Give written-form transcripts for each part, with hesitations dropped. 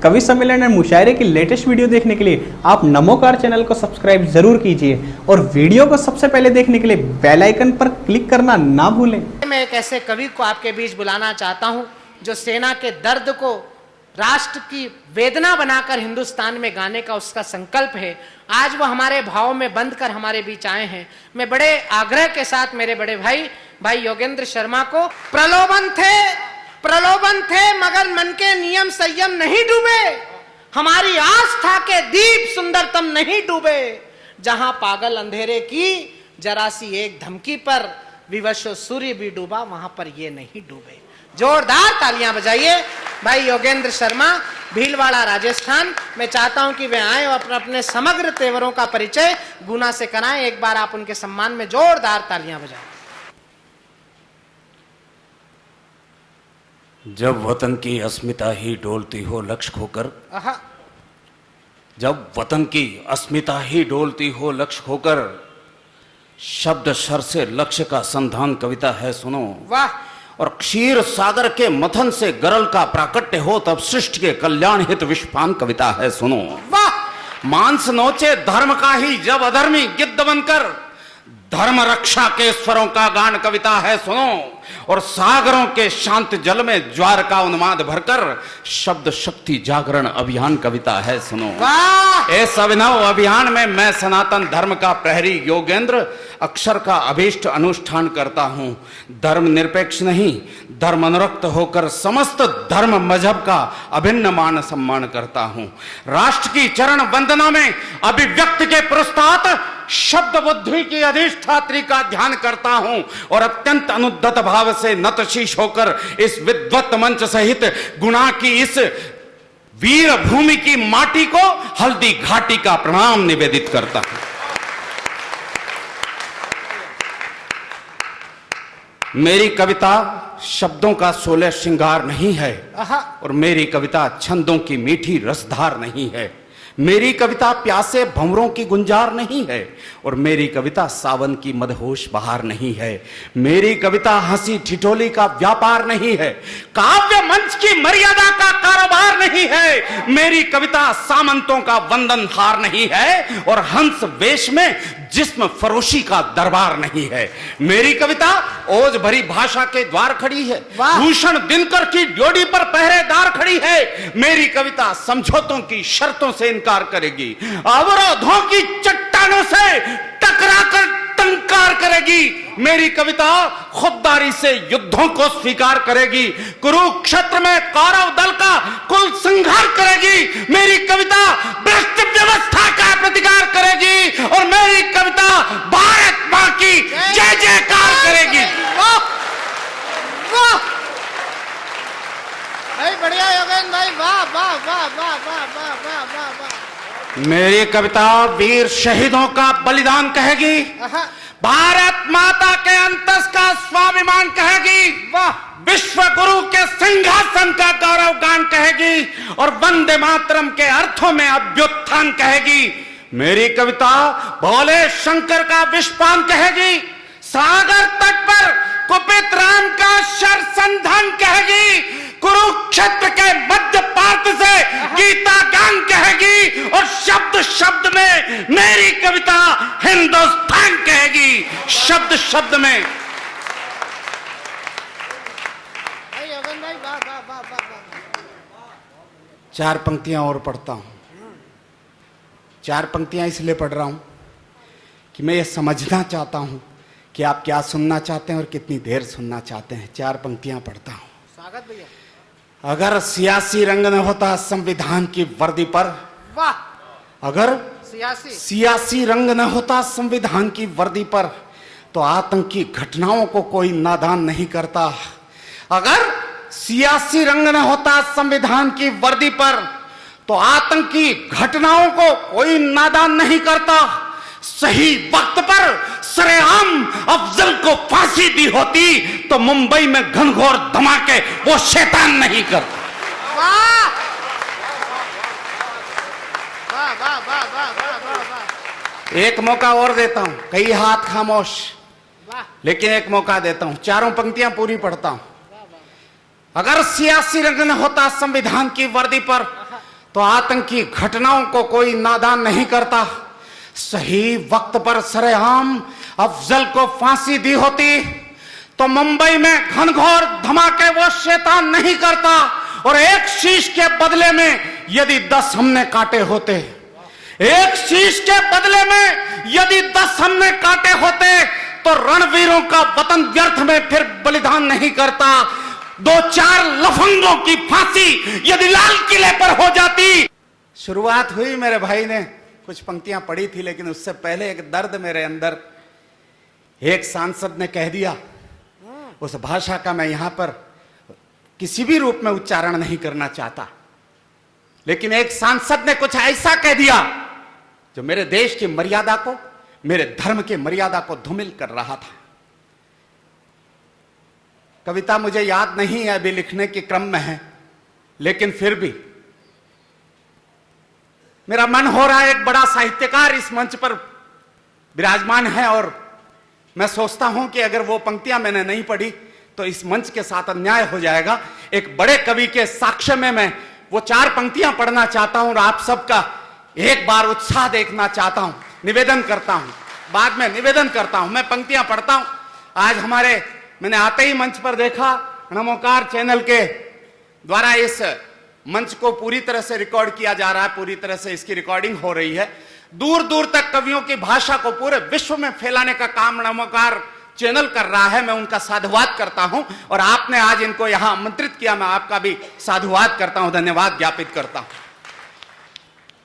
कवि सम्मेलन और मुशायरे की लेटेस्ट वीडियो देखने के लिए आप नमोकार चैनल को सब्सक्राइब जरूर कीजिए और वीडियो को सबसे पहले देखने के लिए बेल आइकन पर क्लिक करना ना भूलें। मैं एक ऐसे कवि को आपके बीच बुलाना चाहता हूं जो सेना के दर्द को राष्ट्र की वेदना बनाकर हिंदुस्तान में गाने का उसका संकल्प है। आज वो हमारे भाव में बंद कर हमारे बीच आए हैं। मैं बड़े आग्रह के साथ मेरे बड़े भाई योगेंद्र शर्मा को, प्रलोभन थे मगर मन के नियम संयम नहीं डूबे, हमारी आस्था के दीप सुंदरतम नहीं डूबे, जहां पागल अंधेरे की जरा सी एक धमकी पर विवश सूर्य भी डूबा, वहां पर ये नहीं डूबे। जोरदार तालियां बजाइए भाई योगेंद्र शर्मा, भीलवाड़ा राजस्थान। मैं चाहता हूं कि वे आए और अपने समग्र तेवरों का परिचय गुना से कराएं। एक बार आप उनके सम्मान में जोरदार तालियां बजाएं। जब वतन की अस्मिता ही डोलती हो लक्ष्य खोकर, जब वतन की अस्मिता ही डोलती हो लक्ष्य खोकर, शब्द शर से लक्ष्य का संधान कविता है सुनो। वाह। और क्षीर सागर के मथन से गरल का प्राकट्य हो तब सृष्टि के कल्याण हित विश्वपान कविता है सुनो। वाह। मांस नोचे धर्म का ही जब अधर्मी गिद्ध बनकर, धर्म रक्षा के स्वरों का गान कविता है सुनो। और सागरों के शांत जल में ज्वार का उन्माद भरकर, शब्द शक्ति जागरण अभियान कविता है सुनो। वाह। इस अभिनव अभियान में मैं सनातन धर्म का प्रहरी योगेंद्र अक्षर का अभीष्ट अनुष्ठान करता हूं। धर्म निरपेक्ष नहीं, धर्म अनुरक्त होकर समस्त धर्म मजहब का अभिन्न मान सम्मान करता हूं। राष्ट्र की चरण वंदना में अभिव्यक्त के पुरस्तात शब्द बुद्धि की अधिष्ठात्री का ध्यान करता हूं और अत्यंत अनुद्दत भाव से नतशीश होकर इस विद्वत मंच सहित गुणा की इस वीर भूमि की माटी को हल्दी घाटी का प्रणाम निवेदित करता हूं। मेरी कविता शब्दों का 16 श्रृंगार नहीं है और मेरी कविता छंदों की मीठी रसधार नहीं है। मेरी कविता प्यासे भंवरों की गुंजार नहीं है और मेरी कविता सावन की मदहोश बहार नहीं है। मेरी कविता हंसी ठिठोली का व्यापार नहीं है, काव्य मंच की मर्यादा का कारोबार नहीं है। मेरी कविता सामंतों का वंदन हार नहीं है और हंस वेश में जिस्म फरोशी का दरबार नहीं है। मेरी कविता ओज भरी भाषा के द्वार खड़ी है, भूषण दिनकर की ड्योढ़ी पर पहरेदार खड़ी है। मेरी कविता समझौतों की शर्तों से इनकार करेगी, अवरोधों की चट्टानों से टकराकर टंकार करेगी। मेरी कविता खुददारी से युद्धों को स्वीकार करेगी, कुरुक्षेत्र में कौरव दल का कुल संहार करेगी। मेरी कविता भ्रष्ट व्यवस्था का प्रतिकार करेगी और मेरी कविता भारत मां की जय जयकार करेगी। वाह वाह भाई, बढ़िया योगेंद्र भाई, वाह वाह वाह वाह वाह वाह वाह वाह वाह। मेरी कविता वीर शहीदों का बलिदान कहेगी, भारत माता के अंतस का स्वाभिमान कहेगी, वाह, विश्व गुरु के सिंहासन का गौरव गान कहेगी और वंदे मातरम के अर्थों में अभ्युत्थान कहेगी। मेरी कविता भोले शंकर का विश्वपान कहेगी, सागर तट पर कुपित राम का शर संधान कहेगी, कुरुक्षेत्र के मध्य पार्थ से गीता गान कहेगी और शब्द शब्द में मेरी कविता हिंदुस्तान कहेगी। शब्द शब्द में। चार पंक्तियां और पढ़ता हूं। चार पंक्तियां इसलिए पढ़ रहा हूं कि मैं ये समझना चाहता हूं कि आप क्या सुनना चाहते हैं और कितनी देर सुनना चाहते हैं। चार पंक्तियां पढ़ता हूं। स्वागत भैया। अगर सियासी रंग न होता संविधान की वर्दी पर, वाह, अगर सियासी रंग न होता संविधान की वर्दी पर तो आतंकी घटनाओं को कोई नादान नहीं करता। अगर सियासी रंग न होता संविधान की वर्दी पर तो आतंकी घटनाओं को कोई नादान नहीं करता। सही वक्त पर सरेआम अफजल को फांसी दी होती तो मुंबई में घनघोर धमाके वो शैतान नहीं करता। वाह वाह वाह वाह वाह वाह वाह। एक मौका और देता हूं, कई हाथ खामोश, लेकिन एक मौका देता हूं। चारों पंक्तियां पूरी पढ़ता हूं। अगर सियासी रंग न होता संविधान की वर्दी पर तो आतंकी घटनाओं को कोई नादान नहीं करता। सही वक्त पर सरेआम अफजल को फांसी दी होती तो मुंबई में घनघोर धमाके वो शैतान नहीं करता। और एक शीश के बदले में यदि 10 हमने काटे होते, एक शीश के बदले में यदि 10 हमने काटे होते तो रणवीरों का वतन व्यर्थ में फिर बलिदान नहीं करता। 2-4 लफंगों की फांसी यदि लाल किले पर हो जाती। शुरुआत हुई, मेरे भाई ने कुछ पंक्तियां पढ़ी थी, लेकिन उससे पहले एक दर्द मेरे अंदर, एक सांसद ने कह दिया, उस भाषा का मैं यहां पर किसी भी रूप में उच्चारण नहीं करना चाहता, लेकिन एक सांसद ने कुछ ऐसा कह दिया जो मेरे देश की मर्यादा को, मेरे धर्म की मर्यादा को धूमिल कर रहा था। कविता मुझे याद नहीं है, अभी लिखने के क्रम में है, लेकिन फिर भी मेरा मन हो रहा है, एक बड़ा साहित्यकार इस मंच पर विराजमान है और मैं सोचता हूं कि अगर वो पंक्तियां मैंने नहीं पढ़ी तो इस मंच के साथ अन्याय हो जाएगा। एक बड़े कवि के साक्ष्य में मैं वो 4 पंक्तियां पढ़ना चाहता हूं और आप सबका एक बार उत्साह देखना चाहता हूं। निवेदन करता हूं, बाद में निवेदन करता हूं, मैं पंक्तियां पढ़ता हूं। आज मैंने आते ही मंच पर देखा, नमोकार चैनल के द्वारा इस मंच को पूरी तरह से रिकॉर्ड किया जा रहा है, पूरी तरह से इसकी रिकॉर्डिंग हो रही है। दूर दूर तक कवियों की भाषा को पूरे विश्व में फैलाने का काम नमोकार चैनल कर रहा है। मैं उनका साधुवाद करता हूं और आपने आज इनको यहां आमंत्रित किया, मैं आपका भी साधुवाद करता हूं, धन्यवाद ज्ञापित करता हूं।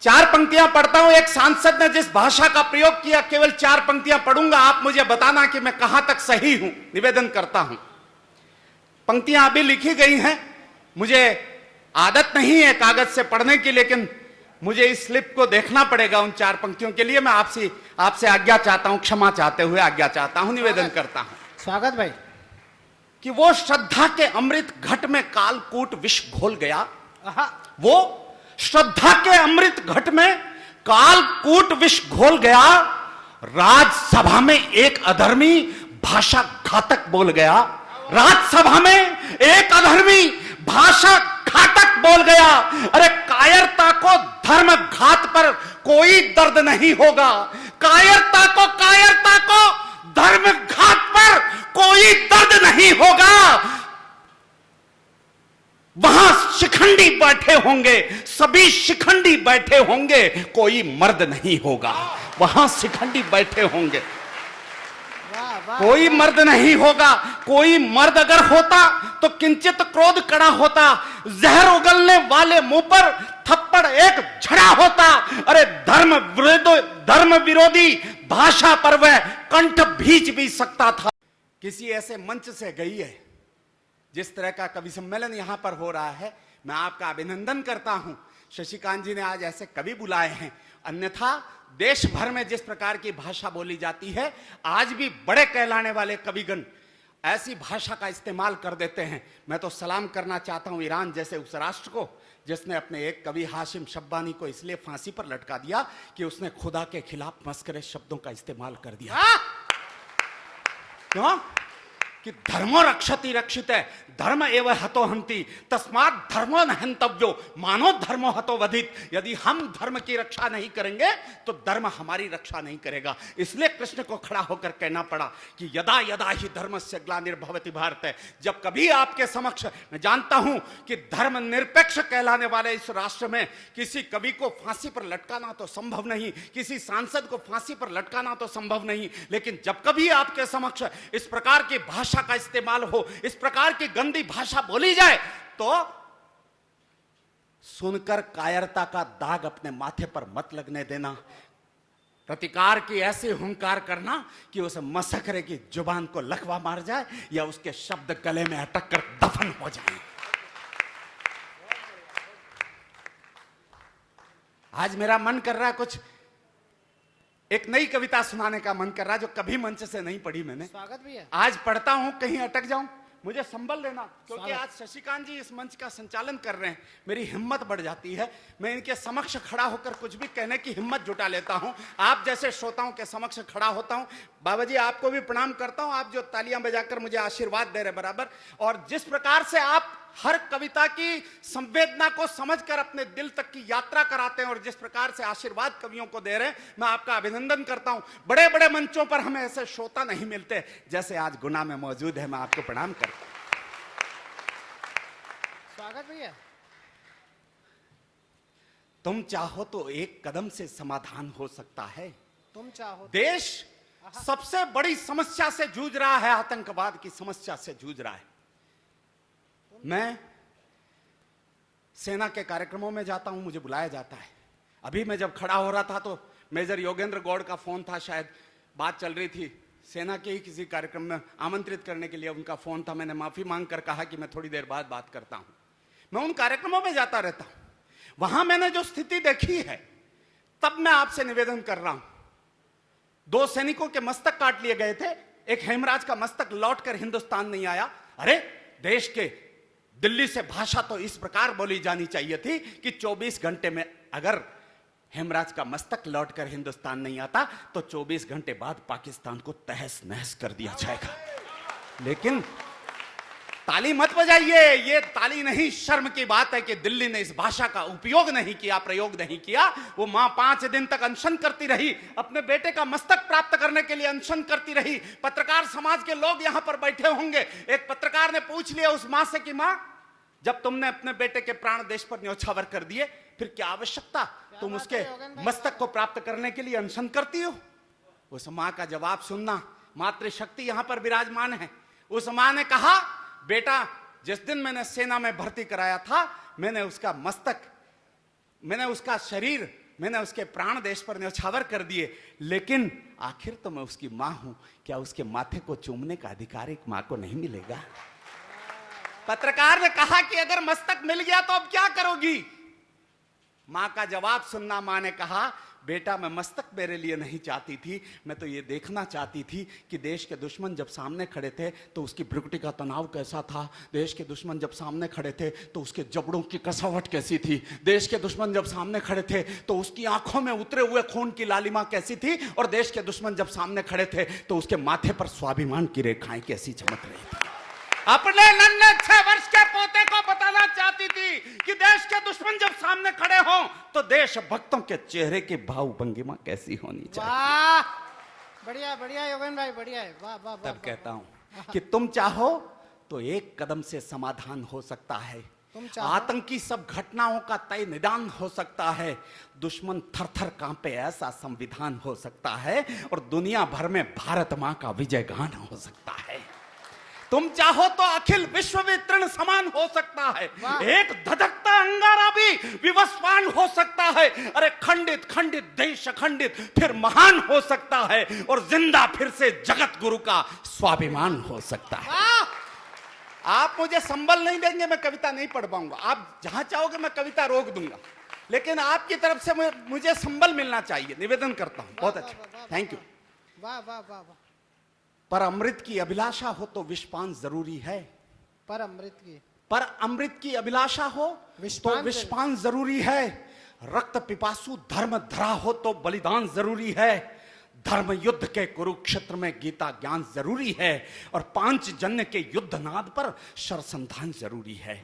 4 पंक्तियां पढ़ता हूं। एक सांसद ने जिस भाषा का प्रयोग किया, केवल 4 पंक्तियां पढ़ूंगा, आप मुझे बताना कि मैं कहां तक सही हूं। निवेदन करता हूं, पंक्तियां अभी लिखी गई हैं, मुझे आदत नहीं है कागज से पढ़ने की, लेकिन मुझे इस स्लिप को देखना पड़ेगा उन 4 पंक्तियों के लिए। मैं आपसे आज्ञा चाहता हूं, क्षमा चाहते हुए आज्ञा चाहता हूं, निवेदन करता हूं। स्वागत भाई। कि वो श्रद्धा के अमृत घट में कालकूट विष घोल गया, वो श्रद्धा के अमृत घट में कालकूट विष घोल गया, राज्यसभा में एक अधर्मी भाषा घातक बोल गया, राज्यसभा में एक अधर्मी भाषा घातक बोल गया। अरे कायरता को धर्म घात पर कोई दर्द नहीं होगा, कायरता को धर्म घात पर कोई दर्द नहीं होगा। वहां शिखंडी बैठे होंगे, सभी शिखंडी बैठे होंगे, कोई मर्द नहीं होगा। वहां शिखंडी बैठे होंगे, कोई मर्द नहीं होगा। कोई मर्द अगर होता तो किंचित क्रोध कड़ा होता, जहर उगलने वाले मुंह पर थप्पड़ एक झड़ा होता। अरे धर्म विरोधी भाषा पर वह कंठ भींच भी सकता था। किसी ऐसे मंच से गई है, जिस तरह का कवि सम्मेलन यहां पर हो रहा है, मैं आपका अभिनंदन करता हूं। शशिकांत जी ने आज ऐसे कवि बुलाए हैं, अन्यथा देश भर में जिस प्रकार की भाषा बोली जाती है, आज भी बड़े कहलाने वाले कविगण ऐसी भाषा का इस्तेमाल कर देते हैं। मैं तो सलाम करना चाहता हूं ईरान जैसे उस राष्ट्र को, जिसने अपने एक कवि हाशिम शब्बानी को इसलिए फांसी पर लटका दिया कि उसने खुदा के खिलाफ मस्करे शब्दों का इस्तेमाल कर दिया। क्यों? कि धर्मो रक्षति रक्षिते, धर्म एव हतो हन्ति, तस्मात् धर्मो न हन्तव्यो, मानो धर्मो हतो वधित। यदि हम धर्म की रक्षा नहीं करेंगे तो धर्म हमारी रक्षा नहीं करेगा। इसलिए कृष्ण को खड़ा होकर कहना पड़ा कि यदा यदा ही धर्मस्य ग्लानिर्भवति भारत। जब कभी आपके समक्ष, मैं जानता हूं कि धर्म निरपेक्ष कहलाने वाले इस राष्ट्र में किसी कवि को फांसी पर लटकाना तो संभव नहीं, किसी सांसद को फांसी पर लटकाना तो संभव नहीं, लेकिन जब कभी आपके समक्ष इस प्रकार की भाषा का इस्तेमाल हो, इस प्रकार की गंदी भाषा बोली जाए, तो सुनकर कायरता का दाग अपने माथे पर मत लगने देना। प्रतिकार की ऐसी हुंकार करना कि उस मसखरे की जुबान को लकवा मार जाए या उसके शब्द गले में अटक कर दफन हो जाए। आज मेरा मन कर रहा है कुछ एक नई कविता सुनाने का मन कर रहा है, जो कभी मंच से नहीं पढ़ी मैंने। स्वागत भी है। आज पढ़ता हूं, कहीं अटक जाऊं, मुझे संभल लेना, क्योंकि आज शशिकांत जी इस मंच का संचालन कर रहे हैं। मेरी हिम्मत बढ़ जाती है, मैं इनके समक्ष खड़ा होकर कुछ भी कहने की हिम्मत जुटा लेता हूं। आप जैसे श्रोताओं के समक्ष खड़ा होता हूं। बाबा जी आपको भी प्रणाम करता हूं, आप जो तालियां बजाकर मुझे आशीर्वाद दे रहे बराबर। और जिस प्रकार से आप हर कविता की संवेदना को समझकर अपने दिल तक की यात्रा कराते हैं और जिस प्रकार से आशीर्वाद कवियों को दे रहे हैं, मैं आपका अभिनंदन करता हूं। बड़े बड़े मंचों पर हमें ऐसे श्रोता नहीं मिलते जैसे आज गुना में मौजूद है। मैं आपको प्रणाम करता हूं। स्वागत भैया। तुम चाहो तो एक कदम से समाधान हो सकता है। तुम चाहो। देश सबसे बड़ी समस्या से जूझ रहा है, आतंकवाद की समस्या से जूझ रहा है। मैं सेना के कार्यक्रमों में जाता हूं, मुझे बुलाया जाता है। अभी मैं जब खड़ा हो रहा था तो मेजर योगेंद्र गौड़ का फोन था, शायद बात चल रही थी सेना के ही किसी कार्यक्रम में आमंत्रित करने के लिए उनका फोन था। मैंने माफी मांग कर कहा कि मैं थोड़ी देर बाद बात करता हूं। मैं उन कार्यक्रमों में जाता रहता हूं, वहां मैंने जो स्थिति देखी है, तब मैं आपसे निवेदन कर रहा हूं। 2 सैनिकों के मस्तक काट लिए गए थे, एक हेमराज का मस्तक लौटकर हिंदुस्तान नहीं आया। अरे देश के दिल्ली से भाषा तो इस प्रकार बोली जानी चाहिए थी कि 24 घंटे में अगर हेमराज का मस्तक लौटकर हिंदुस्तान नहीं आता तो 24 घंटे बाद पाकिस्तान को तहस नहस कर दिया जाएगा। लेकिन ताली मत बजाइए, ये ताली नहीं, शर्म की बात है कि दिल्ली ने इस भाषा का उपयोग नहीं किया, प्रयोग नहीं किया। वो मां 5 दिन तक अनशन करती रही, अपने बेटे का मस्तक प्राप्त करने के लिए अनशन करती रही। पत्रकार समाज के लोग यहां पर बैठे होंगे। एक पत्रकार ने पूछ लिया उस मां से कि मां, जब तुमने अपने बेटे के प्राण देश पर न्यौछावर कर दिए, फिर क्या आवश्यकता तुम उसके मस्तक को प्राप्त करने के लिए अनशन करती हो? उस मां का जवाब सुनना, मातृशक्ति यहां पर विराजमान है। उस मां ने कहा, बेटा, जिस दिन मैंने सेना में भर्ती कराया था, मैंने उसका मस्तक, मैंने उसका शरीर, मैंने उसके प्राण देश पर न्यौछावर कर दिए, लेकिन आखिर तो मैं उसकी मां हूं। क्या उसके माथे को चूमने का अधिकार एक मां को नहीं मिलेगा? पत्रकार ने कहा कि अगर मस्तक मिल गया तो अब क्या करोगी? मां का जवाब सुनना। मां ने कहा, बेटा, मैं मस्तक मेरे लिए नहीं चाहती थी, मैं तो ये देखना चाहती थी कि देश के दुश्मन जब सामने खड़े थे तो उसकी भ्रुकुटी का तनाव कैसा था, देश के दुश्मन जब सामने खड़े थे तो उसके जबड़ों की कसावट कैसी थी, देश के दुश्मन जब सामने खड़े थे तो उसकी आंखों में उतरे हुए खून की लालिमा कैसी थी, और देश के दुश्मन जब सामने खड़े थे तो उसके माथे पर स्वाभिमान की रेखाएं कैसी चमक रही थी। अपने नन्हे 6 वर्ष के पोते को बताना चाहती थी कि देश के दुश्मन जब सामने खड़े हों तो देशभक्तों के चेहरे की भाव भंगिमा कैसी होनी चाहिए। वाह, बढ़िया बढ़िया योगेंद्र भाई, बढ़िया है। वाह वाह। तब कहता हूं कि तुम चाहो तो एक कदम से समाधान हो सकता है। आतंकी सब घटनाओं का तय निदान हो सकता है। दुश्मन थर थर कांपे ऐसा संविधान हो सकता है, और दुनिया भर में भारत मां का विजय गान हो सकता है। तुम चाहो तो अखिल विश्व भी तृण समान हो सकता है। एक धधकता अंगारा भी विवस्वान हो सकता है। अरे खंडित खंडित देश अखंडित फिर महान हो सकता है, और जिंदा फिर से जगत गुरु का स्वाभिमान हो सकता है। आप मुझे संबल नहीं देंगे, मैं कविता नहीं पढ़ पाऊंगा। आप जहां चाहोगे मैं कविता रोक दूंगा, लेकिन आपकी तरफ से मुझे संबल मिलना चाहिए। निवेदन करता हूं। बहुत अच्छा, थैंक यू। वाह वाह वाह वाह। पर अमृत की अभिलाषा हो तो विषपान जरूरी है। पर अमृत की अभिलाषा हो तो विषपान जरूरी है। रक्त पिपासु धर्म धरा हो तो बलिदान जरूरी है। धर्म युद्ध के कुरुक्षेत्र में गीता ज्ञान जरूरी है, और पांचजन्य के युद्ध नाद पर शरसंधान जरूरी है।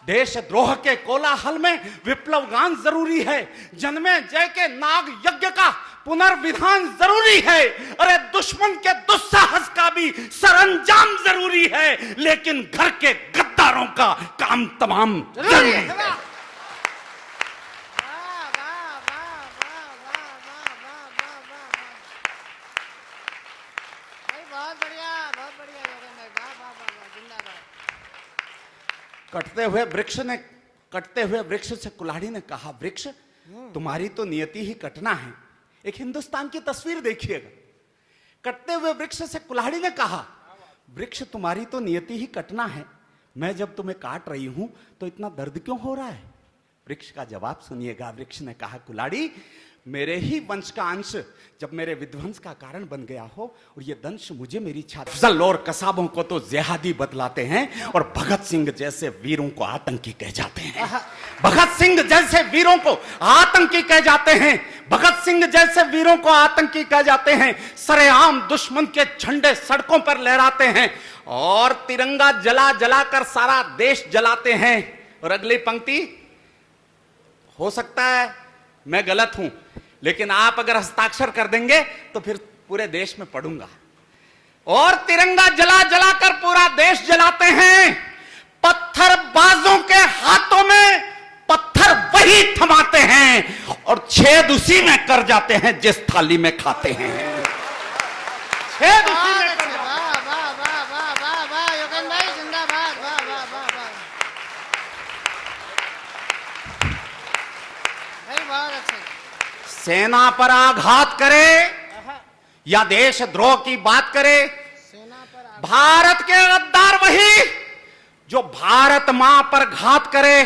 देशद्रोह के कोलाहल में विप्लव गान जरूरी है। जन्मे जय के नाग यज्ञ का पुनर्विधान जरूरी है। अरे दुश्मन के दुस्साहस का भी सरंजाम जरूरी है, लेकिन घर के गद्दारों का काम तमाम जरूरी है। कटते हुए वृक्ष से कुल्हाड़ी ने कहा, वृक्ष, तुम्हारी तो नियति ही कटना है। एक हिंदुस्तान की तस्वीर देखिएगा। कटते हुए वृक्ष से कुल्हाड़ी ने कहा, वृक्ष, तुम्हारी तो नियति ही कटना है। मैं जब तुम्हें काट रही हूं तो इतना दर्द क्यों हो रहा है? वृक्ष का जवाब सुनिएगा। वृक्ष ने कहा, कुल्हाड़ी, मेरे ही वंश का अंश जब मेरे विध्वंस का कारण बन गया हो, और ये दंश मुझे मेरी छाती और कसाबों को तो जिहादी बतलाते हैं, और भगत सिंह जैसे वीरों को आतंकी कह जाते हैं। भगत सिंह जैसे वीरों को आतंकी कह जाते हैं। भगत सिंह जैसे वीरों को आतंकी कह जाते हैं। सरेआम दुश्मन के झंडे सड़कों पर लहराते हैं। और तिरंगा जला जला कर सारा देश जलाते हैं। और अगली पंक्ति, हो सकता है मैं गलत हूं, लेकिन आप अगर हस्ताक्षर कर देंगे तो फिर पूरे देश में पढ़ूंगा। और तिरंगा जला जला कर पूरा देश जलाते हैं, पत्थरबाजों के हाथों में पत्थर वही थमाते हैं और छेद उसी में कर जाते हैं जिस थाली में खाते हैं। छेद उसी में कर जाते हैं। वाह वाह वाह वाह वाह वाह योगेंद्र भाई जिंदाबाद, वाह वाह वाह वाह भाई, बहुत अच्छे। सेना पर आघात करे या देशद्रोह की बात करे, सेना पर भारत के गद्दार वही जो भारत मां पर घात करे।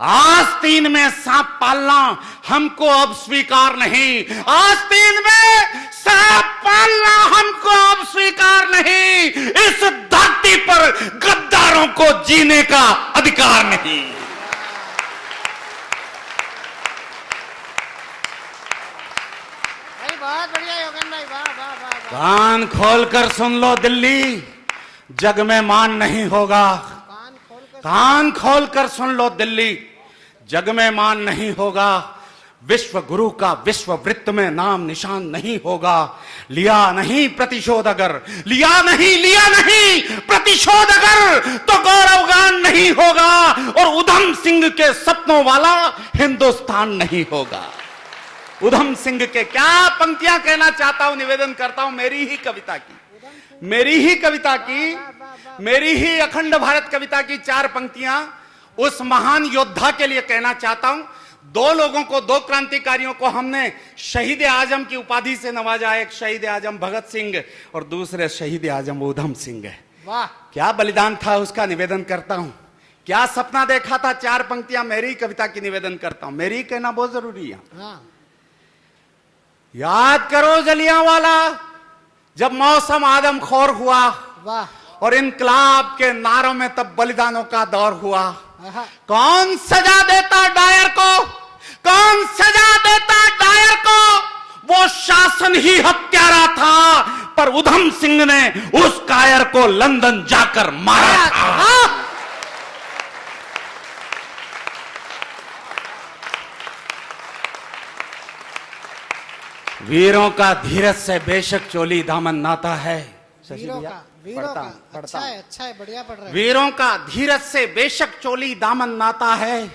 आस्तीन में सांप पालना हमको अब स्वीकार नहीं, आस्तीन में सांप पालना हमको अब स्वीकार नहीं। इस धरती पर गद्दारों को जीने का अधिकार नहीं। भाई बहुत बढ़िया योगेंद्र भाई, वाह वाह वाह वाह। कान खोलकर सुन लो दिल्ली, जग में मान नहीं होगा। कान खोलकर सुन लो दिल्ली, जग में मान नहीं होगा। विश्व गुरु का विश्व वृत्त में नाम निशान नहीं होगा। लिया नहीं प्रतिशोध अगर, लिया नहीं प्रतिशोध अगर, तो गौरवगान नहीं होगा और उधम सिंह के सपनों वाला हिंदुस्तान नहीं होगा। उधम सिंह के क्या पंक्तियां कहना चाहता हूं, निवेदन करता हूं मेरी ही कविता की, मेरी ही अखंड भारत कविता की 4 पंक्तियां उस महान योद्धा के लिए कहना चाहता हूं। 2 लोगों को, 2 क्रांतिकारियों को हमने शहीद आजम की उपाधि से नवाजा। एक शहीद आजम भगत सिंह और दूसरे शहीद आजम उधम सिंह है। वाह, क्या बलिदान था उसका निवेदन करता हूं, क्या सपना देखा था। 4 पंक्तियां मेरी कविता की निवेदन करता हूं, मेरी कहना बहुत जरूरी है। हाँ। याद करो जलियांवाला, जब मौसम आदमखोर हुआ वाह, और इनकलाब के नारों में तब बलिदानों का दौर हुआ। आहा। कौन सजा देता डायर को, कौन सजा देता डायर को, वो शासन ही हत्यारा था, पर उधम सिंह ने उस कायर को लंदन जाकर मारा था। वीरों का धीरज से बेशक चोली दामन नाता है। वीरों का अच्छा है, बढ़िया पढ़ रहे हैं। वीरों का धीरज से बेशक चोली दामन नाता है,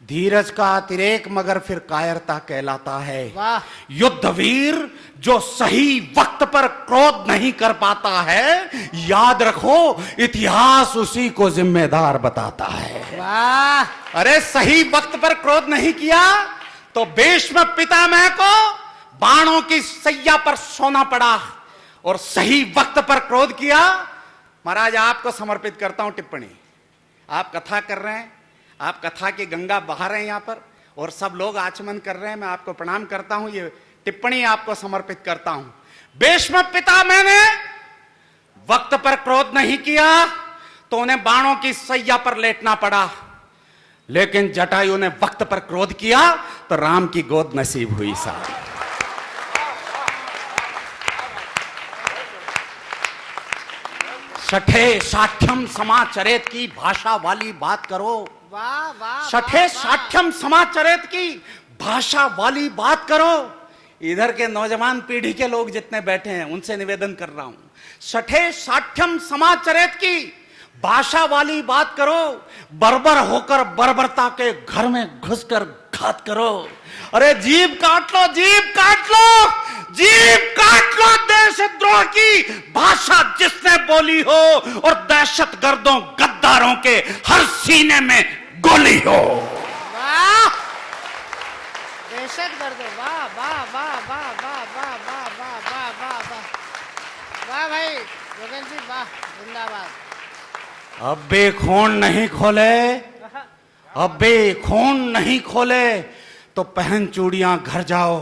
धीरज का अतिरेक मगर फिर कायरता कहलाता है। वाह। युद्ध वीर जो सही वक्त पर क्रोध नहीं कर पाता है, याद रखो इतिहास उसी को जिम्मेदार बताता है। वाह। अरे सही वक्त पर क्रोध नहीं किया तो भीष्म पितामह को बाणों की सैया पर सोना पड़ा, और सही वक्त पर क्रोध किया। महाराज आपको समर्पित करता हूं टिप्पणी। आप कथा कर रहे हैं, आप कथा की गंगा बहा रहे हैं यहां पर, और सब लोग आचमन कर रहे हैं। मैं आपको प्रणाम करता हूं, ये टिप्पणी आपको समर्पित करता हूं। भीष्म पितामह ने वक्त पर क्रोध नहीं किया तो उन्हें बाणों की सैया पर लेटना पड़ा, लेकिन जटायु ने वक्त पर क्रोध किया तो राम की गोद नसीब हुई साहब। छठे साठ्यम समाचरित की भाषा वाली बात करो। वाह वाह। छठे साठ्यम समाचरित की भाषा वाली बात करो। इधर के नौजवान पीढ़ी के लोग जितने बैठे हैं उनसे निवेदन कर रहा हूं, छठे साठ्यम समाचरित की भाषा वाली बात करो। बर्बर होकर बर्बरता के घर में घुसकर घात करो। अरे जीभ काट लो, जीभ काट लो, जीभ काट लो देशद्रोह की भाषा जिसने बोली हो, और दहशतगर्दों गद्दारों के हर सीने में गोली हो। वाह। दहशतगर्दों, वाह वाह वाह वाह वाह वाह वाह वाह वाह वाह वाह वाह भाई योगेंद्र जी, वाह, जिंदाबाद। अब भी खून नहीं खोले, अब भी खून नहीं खोले तो पहन चूड़ियां घर जाओ।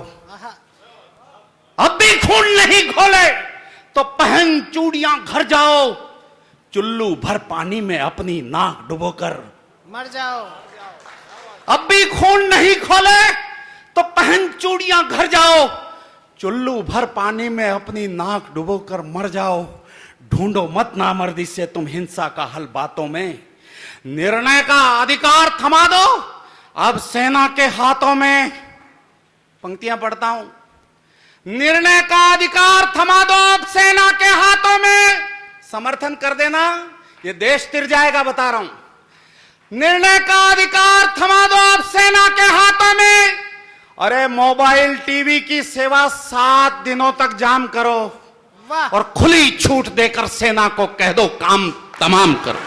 अब भी खून नहीं खोले तो पहन चूड़ियां घर जाओ। चुल्लू भर पानी में अपनी नाक डुबोकर मर जाओ। अब भी खून नहीं खोले तो पहन चूड़ियां घर जाओ। चुल्लू भर पानी में अपनी नाक डुबोकर मर जाओ। ढूंढो मत नामर्दी से तुम हिंसा का हल बातों में। निर्णय का अधिकार थमा दो अब सेना के हाथों में। पंक्तियां पढ़ता हूं। निर्णय का अधिकार थमा दो अब सेना के हाथों में। समर्थन कर देना, ये देश तिर जाएगा, बता रहा हूं। निर्णय का अधिकार थमा दो अब सेना के हाथों में। अरे मोबाइल टीवी की सेवा 7 दिनों तक जाम करो और खुली छूट देकर सेना को कह दो काम तमाम करो।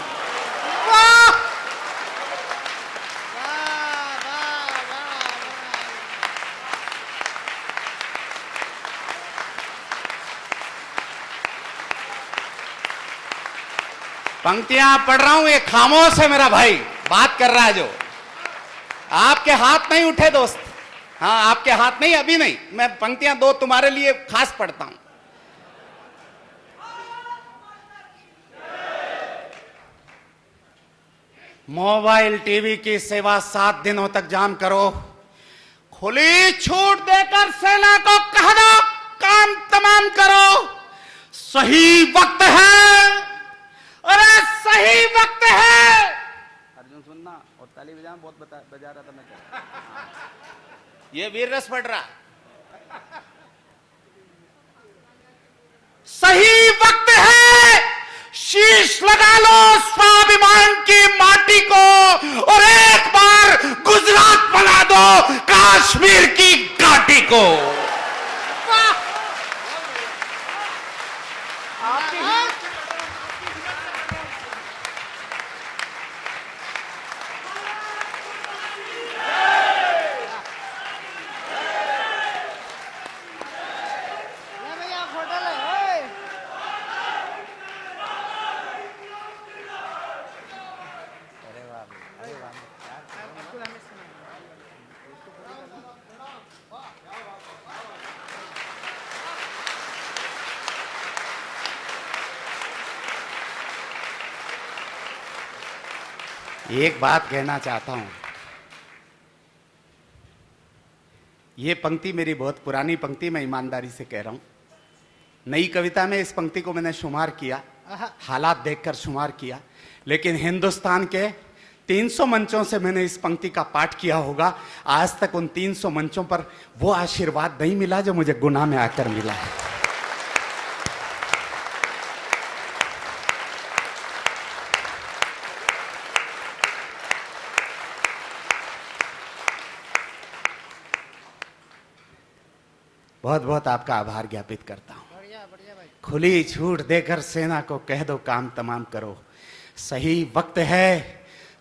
पंक्तियां पढ़ रहा हूं, ये खामोश है मेरा भाई, बात कर रहा है जो। आपके हाथ नहीं उठे दोस्त, हाँ आपके हाथ नहीं, अभी नहीं। मैं पंक्तियां 2 तुम्हारे लिए खास पढ़ता हूं। मोबाइल टीवी की सेवा 7 दिनों तक जाम करो, खुली छूट देकर सेना को कह दो काम तमाम करो। सही वक्त है, अरे सही वक्त है। अर्जुन सुनना और ताली बजाना, बहुत बजा रहा था मैं क्या। ये वीर रस पढ़ रहा। सही वक्त है, शीश लगा लो स्वाभिमान की माटी को और एक बार गुजरात बना दो कश्मीर की घाटी को। एक बात कहना चाहता हूं, यह पंक्ति मेरी बहुत पुरानी पंक्ति, मैं ईमानदारी से कह रहा हूं। नई कविता में इस पंक्ति को मैंने शुमार किया, हालात देखकर शुमार किया, लेकिन हिंदुस्तान के 300 मंचों से मैंने इस पंक्ति का पाठ किया होगा। आज तक उन 300 मंचों पर वो आशीर्वाद नहीं मिला जो मुझे गुनाह में आकर मिला है। बहुत बहुत आपका आभार ज्ञापित करता हूं। खुली छूट देकर सेना को कह दो काम तमाम करो। सही वक्त है,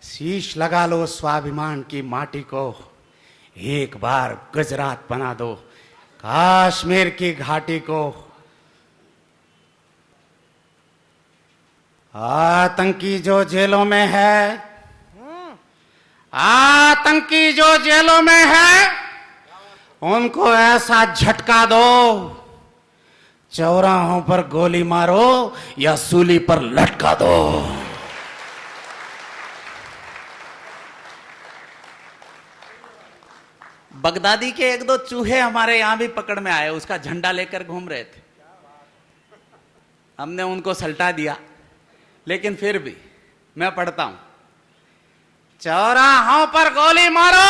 शीश लगा लो स्वाभिमान की माटी को। एक बार गुजरात बना दो कश्मीर की घाटी को। आतंकी जो जेलों में है, आतंकी जो जेलों में है, उनको ऐसा झटका दो, चौराहों पर गोली मारो या सूली पर लटका दो। बगदादी के 1-2 चूहे हमारे यहां भी पकड़ में आए, उसका झंडा लेकर घूम रहे थे। हमने उनको सल्टा दिया, लेकिन फिर भी मैं पढ़ता हूं, चौराहों पर गोली मारो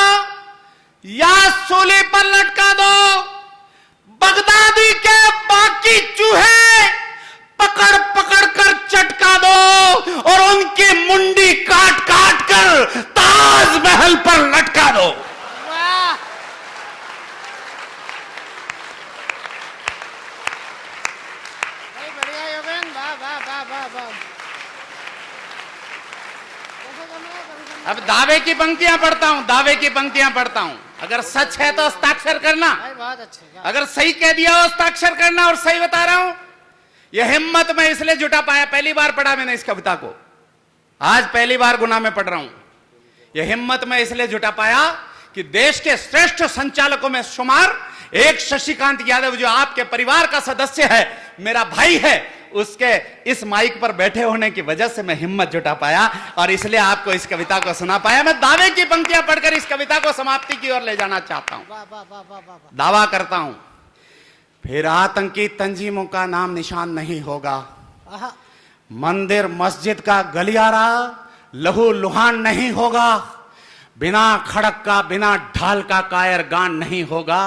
या सूली पर लटका दो। बगदादी के बाकी चूहे पकड़ पकड़ कर चटका दो और उनकी मुंडी काट काट कर ताजमहल पर लटका दो। वाह, बढ़िया योगेन, वाह वाह वाह वाह वाह। अब दावे की पंक्तियां पढ़ता हूं, दावे की पंक्तियां पढ़ता हूं। अगर सच है तो हस्ताक्षर करना, बहुत अच्छे। अगर सही कह दिया हो हस्ताक्षर करना, और सही बता रहा हूं। यह हिम्मत मैं इसलिए जुटा पाया, पहली बार पढ़ा मैंने इस कविता को, आज पहली बार गुना में पढ़ रहा हूं। यह हिम्मत मैं इसलिए जुटा पाया कि देश के श्रेष्ठ संचालकों में शुमार एक शशिकांत यादव, जो आपके परिवार का सदस्य है, मेरा भाई है, उसके इस माइक पर बैठे होने की वजह से मैं हिम्मत जुटा पाया और इसलिए आपको इस कविता को सुना पाया। मैं दावे की पंक्तियां पढ़कर इस कविता को समाप्ति की ओर ले जाना चाहता हूं। दावा करता हूं, फिर आतंकी तंजीमों का नाम निशान नहीं होगा, मंदिर मस्जिद का गलियारा लहू लुहान नहीं होगा, बिना खड़क का बिना ढाल का कायर गान नहीं होगा,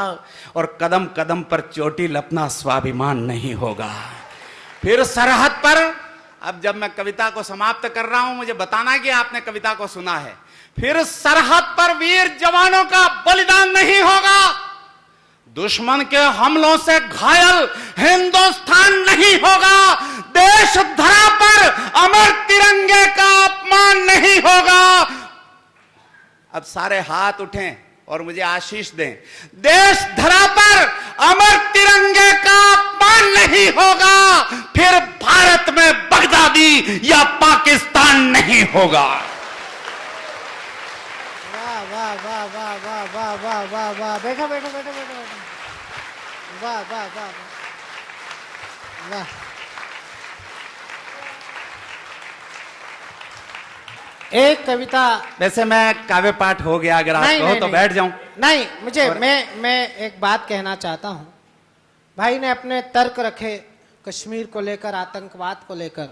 और कदम कदम पर चोटिल अपना स्वाभिमान नहीं होगा। फिर सरहद पर, अब जब मैं कविता को समाप्त कर रहा हूं मुझे बताना कि आपने कविता को सुना है, फिर सरहद पर वीर जवानों का बलिदान नहीं होगा, दुश्मन के हमलों से घायल हिंदुस्तान नहीं होगा, देश धरा पर अमर तिरंगे का अपमान नहीं होगा। अब सारे हाथ उठें और मुझे आशीष दें। देश धरा पर अमर तिरंगे का अपमान नहीं होगा, फिर भारत में बगदादी या पाकिस्तान नहीं होगा। वाह वाह वाह वाह वाह वाह वाह वाह वाह, बैठो बैठो बैठो बैठो, वाह वाह वाह वाह। एक कविता, वैसे मैं काव्य पाठ हो गया, अगर आप कहो तो बैठ जाऊं। नहीं, मुझे मैं एक बात कहना चाहता हूं। भाई ने अपने तर्क रखे कश्मीर को लेकर, आतंकवाद को लेकर।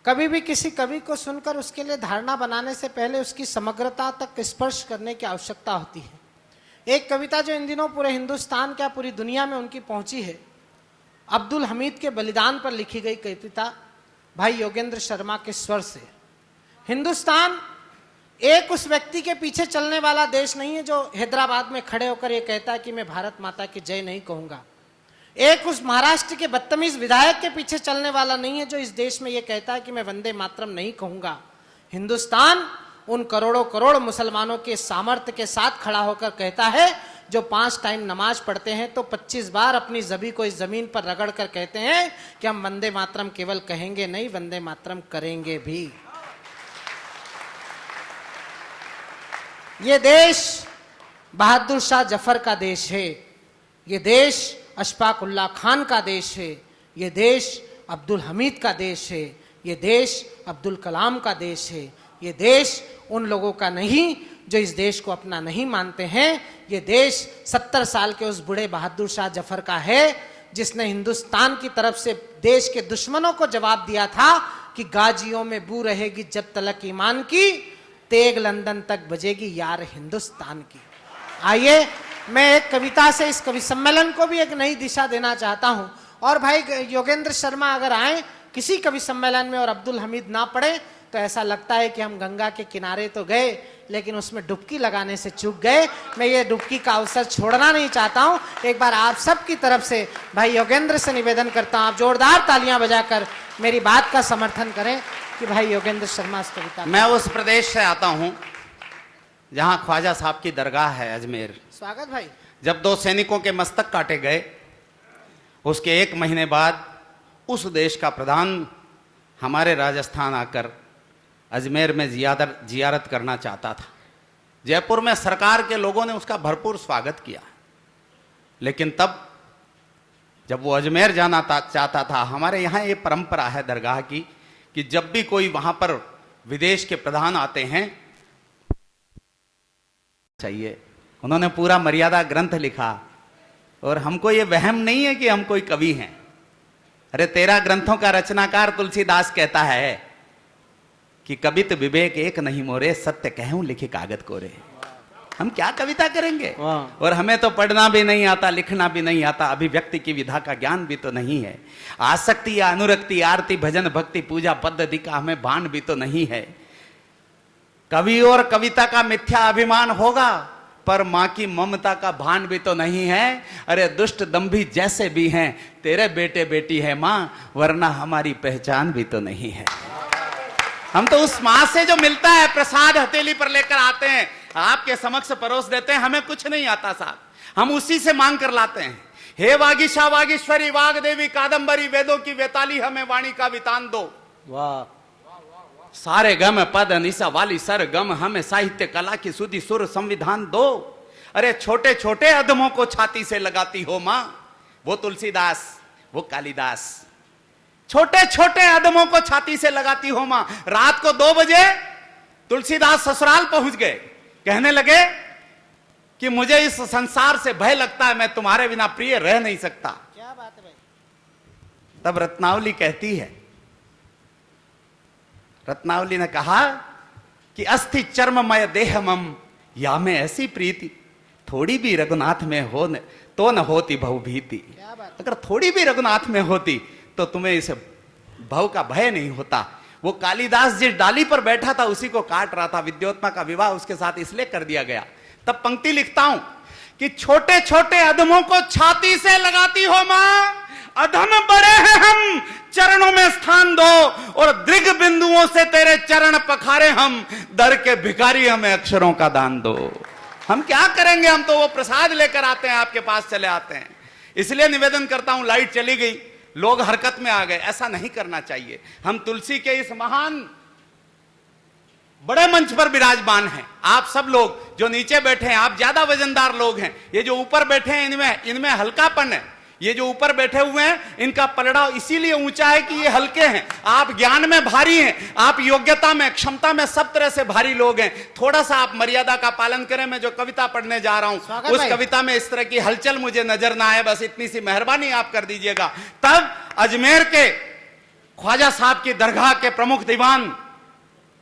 कभी भी किसी कवि को सुनकर उसके लिए धारणा बनाने से पहले उसकी समग्रता तक स्पर्श करने की आवश्यकता होती है। एक कविता जो इन दिनों पूरे हिंदुस्तान क्या पूरी दुनिया में उनकी पहुंची है, अब्दुल हमीद के बलिदान पर लिखी गई कविता भाई योगेंद्र शर्मा के स्वर से। हिंदुस्तान एक उस व्यक्ति के पीछे चलने वाला देश नहीं है जो हैदराबाद में खड़े होकर यह कहता है कि मैं भारत माता की जय नहीं कहूंगा। एक उस महाराष्ट्र के बदतमीज विधायक के पीछे चलने वाला नहीं है जो इस देश में यह कहता है कि मैं वंदे मातरम नहीं कहूंगा। हिंदुस्तान उन करोड़ों करोड़ मुसलमानों के सामर्थ्य के साथ खड़ा होकर कहता है जो 5 टाइम नमाज पढ़ते हैं तो 25 बार अपनी ज़बी को इस जमीन पर रगड़ कर कहते हैं कि हम वंदे मातरम केवल कहेंगे नहीं, वंदे मातरम करेंगे भी। ये देश बहादुर शाह जफर का देश है, ये देश अशफाक उल्लाह खान का देश है, ये देश अब्दुल हमीद का देश है, ये देश अब्दुल कलाम का देश है, ये देश उन लोगों का नहीं जो इस देश को अपना नहीं मानते हैं। ये देश 70 साल के उस बूढ़े बहादुर शाह जफर का है जिसने हिंदुस्तान की तरफ से देश के दुश्मनों को जवाब दिया था कि गाजियों में बू रहेगी जब तलक ईमान की, तेग लंदन तक बजेगी यार हिंदुस्तान की। आइए मैं एक कविता से इस कवि सम्मेलन को भी एक नई दिशा देना चाहता हूं। और भाई योगेंद्र शर्मा अगर आए किसी कवि सम्मेलन में और अब्दुल हमीद ना पढ़े तो ऐसा लगता है कि हम गंगा के किनारे तो गए लेकिन उसमें डुबकी लगाने से चूक गए। मैं ये डुबकी का अवसर छोड़ना नहीं चाहता हूं। एक बार आप सबकी तरफ से भाई योगेंद्र से निवेदन करता हूं, आप जोरदार तालियां बजाकर मेरी बात का समर्थन करें कि भाई योगेंद्र शर्मा इस कविता। मैं उस प्रदेश से आता हूं जहां ख्वाजा साहब की दरगाह है, अजमेर। स्वागत भाई। जब 2 सैनिकों के मस्तक काटे गए उसके 1 महीने बाद उस देश का प्रधान हमारे राजस्थान आकर अजमेर में जियारत करना चाहता था। जयपुर में सरकार के लोगों ने उसका भरपूर स्वागत किया, लेकिन तब जब वो अजमेर जाना चाहता था, हमारे यहाँ ये परंपरा है दरगाह की कि जब भी कोई वहां पर विदेश के प्रधान आते हैं चाहिए। उन्होंने पूरा मर्यादा ग्रंथ लिखा और हमको ये वहम नहीं है कि हम कोई कवि हैं। अरे 13 ग्रंथों का रचनाकार तुलसीदास कहता है कि कवित विवेक एक नहीं मोरे, सत्य कहूं लिखे कागज कोरे। हम क्या कविता करेंगे? और हमें तो पढ़ना भी नहीं आता, लिखना भी नहीं आता, अभिव्यक्ति की विधा का ज्ञान भी तो नहीं है, आसक्ति या अनुरक्ति आरती भजन भक्ति पूजा पद्धति का हमें भान भी तो नहीं है। कवि और कविता का मिथ्या अभिमान होगा पर मां की ममता का भान भी तो नहीं है। अरे दुष्ट दंभी जैसे भी हैं तेरे बेटे बेटी है मां, वरना हमारी पहचान भी तो नहीं है। हम तो उस मां से जो मिलता है प्रसाद हथेली पर लेकर आते हैं, आपके समक्ष परोस देते हैं, हमें कुछ नहीं आता साहब, हम उसी से मांग कर लाते हैं। हे वागीशा वागीश्वरी वाग देवी कादंबरी वेदों की वेताली हमें वाणी का वितान दो। वाह। सारे गम पद निशा वाली सर गम हमें साहित्य कला की सुधि सुर संविधान दो। अरे छोटे छोटे अधमों को छाती से लगाती हो मां, वो तुलसीदास वो कालिदास, छोटे छोटे अदमों को छाती से लगाती हो मां। रात को 2 बजे तुलसीदास ससुराल पहुंच गए, कहने लगे कि मुझे इस संसार से भय लगता है, मैं तुम्हारे बिना प्रिय रह नहीं सकता। क्या बात है भाई। तब रत्नावली कहती है रत्नावली ने कहा कि अस्थि चर्ममय देह मम, या में ऐसी प्रीति थोड़ी भी रघुनाथ में हो न, तो न होती भवभीति। अगर थोड़ी भी रघुनाथ में होती तो तुम्हें इस भव का भय नहीं होता। वो कालिदास जिस डाली पर बैठा था उसी को काट रहा था। विद्योत्मा का विवाह उसके साथ इसलिए कर दिया गया। तब पंक्ति लिखता हूं कि छोटे छोटे अधमों को छाती से लगाती हो मां, अधम बड़े हैं हम, चरणों में स्थान दो, और दृग बिंदुओं से तेरे चरण पखारे हम, दर के भिखारी हमें अक्षरों का दान दो। हम क्या करेंगे, हम तो वो प्रसाद लेकर आते हैं, आपके पास चले आते हैं। इसलिए निवेदन करता हूं, लाइट चली गई, लोग हरकत में आ गए, ऐसा नहीं करना चाहिए। हम तुलसी के इस महान बड़े मंच पर विराजमान हैं। आप सब लोग जो नीचे बैठे हैं, आप ज्यादा वजनदार लोग हैं। ये जो ऊपर बैठे हैं इनमें हल्कापन है। ये जो ऊपर बैठे हुए हैं इनका पलड़ा इसीलिए ऊंचा है कि ये हल्के हैं। आप ज्ञान में भारी हैं, आप योग्यता में, क्षमता में सब तरह से भारी लोग हैं। थोड़ा सा आप मर्यादा का पालन करें। मैं जो कविता पढ़ने जा रहा हूं उस कविता में इस तरह की हलचल मुझे नजर ना आए, बस इतनी सी मेहरबानी आप कर दीजिएगा। तब अजमेर के ख्वाजा साहब की दरगाह के प्रमुख दीवान,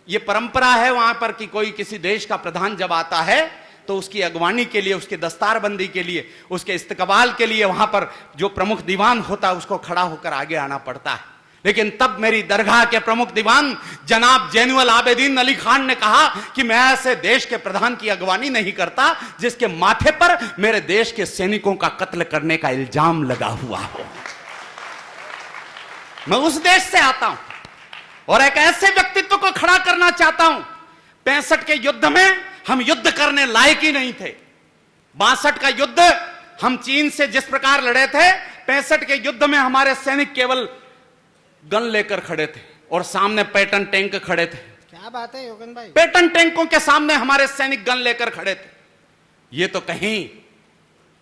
ये परंपरा है वहां पर कि कोई किसी देश का प्रधान जब आता है तो उसकी अगवानी के लिए, उसकी दस्तारबंदी के लिए, उसके इस्तकबाल के लिए वहां पर जो प्रमुख दीवान होता है उसको खड़ा होकर आगे आना पड़ता है। लेकिन तब मेरी दरगाह के प्रमुख दीवान जनाब जैनुल आबेदीन अली खान ने कहा कि मैं ऐसे देश के प्रधान की अगवानी नहीं करता जिसके माथे पर मेरे देश के सैनिकों का कत्ल करने का इल्जाम लगा हुआ हो। मैं उस देश से आता हूं और एक ऐसे व्यक्तित्व को खड़ा करना चाहता हूं। 65 के युद्ध में हम युद्ध करने लायक ही नहीं थे। 62 का युद्ध हम चीन से जिस प्रकार लड़े थे, 65 के युद्ध में हमारे सैनिक केवल गन लेकर खड़े थे और सामने पैटर्न टैंक खड़े थे। क्या बात है योगन भाई, पैटर्न टैंकों के सामने हमारे सैनिक गन लेकर खड़े थे। ये तो कहीं